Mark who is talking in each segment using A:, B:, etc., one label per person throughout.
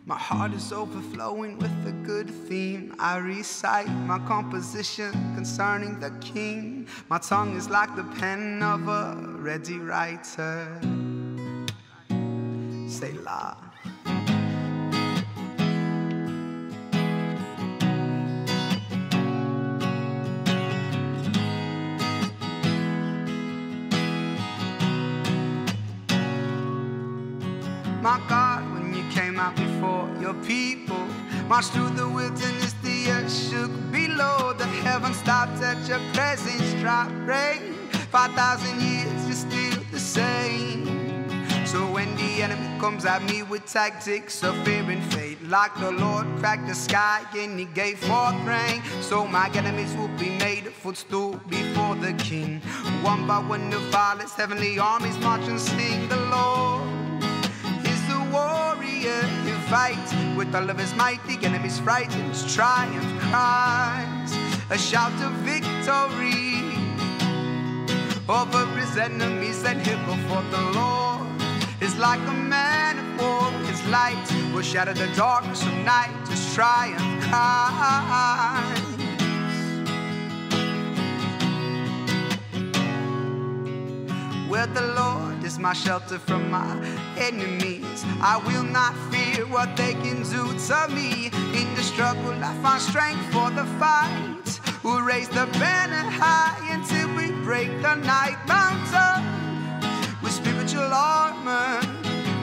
A: My heart is overflowing with a good theme. I recite my composition concerning the King. My tongue is like the pen of a ready writer. Selah. My God, when you came out before your people, marched through the wilderness, the earth shook below. The heavens stopped at your presence, dropped rain. 5,000 years, you're still the same. So when the enemy comes at me with tactics of fear and fate, like the Lord cracked the sky and he gave forth rain, so my enemies will be made a footstool before the King. One by one the violence, heavenly armies march and sing. The Lord warrior who fights with all of his might, the enemy's frightened, his triumph cries, a shout of victory over his enemies, and he'll go forth. The Lord is like a man of war, his light will shatter the darkness of night, his triumph cries. Where the Lord is my shelter from my enemies, I will not fear what they can do to me. In the struggle I find strength for the fight. We'll raise the banner high until we break the night mountain with spiritual armor.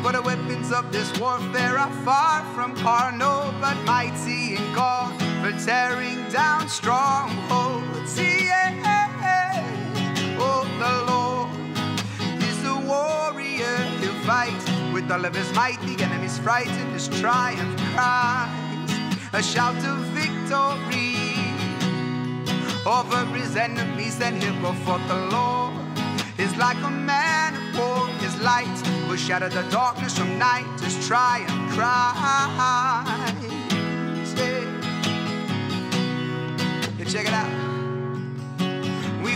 A: For the weapons of this warfare are far from carnal, but mighty in God for tearing down strongholds. Yeah. Oh, the Lord warrior, he'll fight with all of his might, the enemy's frightened, his triumph cries, a shout of victory over his enemies, and he'll go forth. The Lord is like a man of war, his light will shatter the darkness from night, his triumph cries. Yeah, check it out.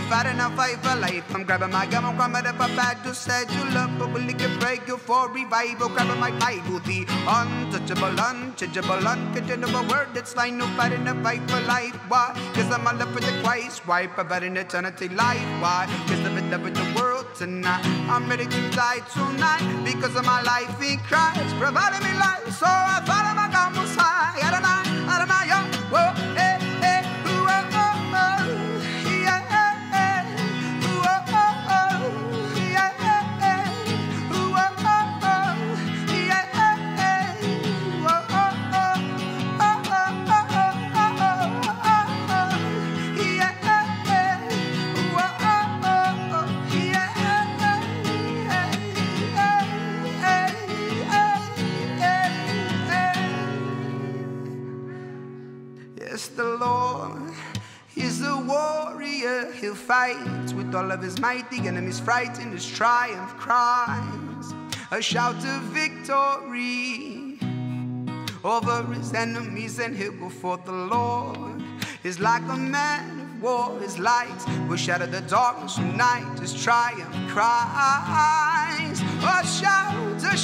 A: Fighting a fight for life. I'm grabbing my gun, I'm grabbing up a bag to set you love, but will it break you for revival? Grabbing my Bible, the untouchable, unchangeable, uncontainable word that's like no fighting a fight for life. Why? Cause I'm in love with the Christ. Why? Providing eternity life. Why? Cause I'm in love with the world tonight. I'm ready to die tonight because of my life in Christ, providing me life. So I follow my God most high. Adonai, yo, whoa, eh, eh, ooh, oh, oh, oh, yeah. The Lord is a warrior, he'll fight with all of his might, the enemy's frightened, his triumph cries, a shout of victory over his enemies, and he'll go forth. The Lord is like a man of war, his light will shatter the darkness from night, his triumph cries, a shout of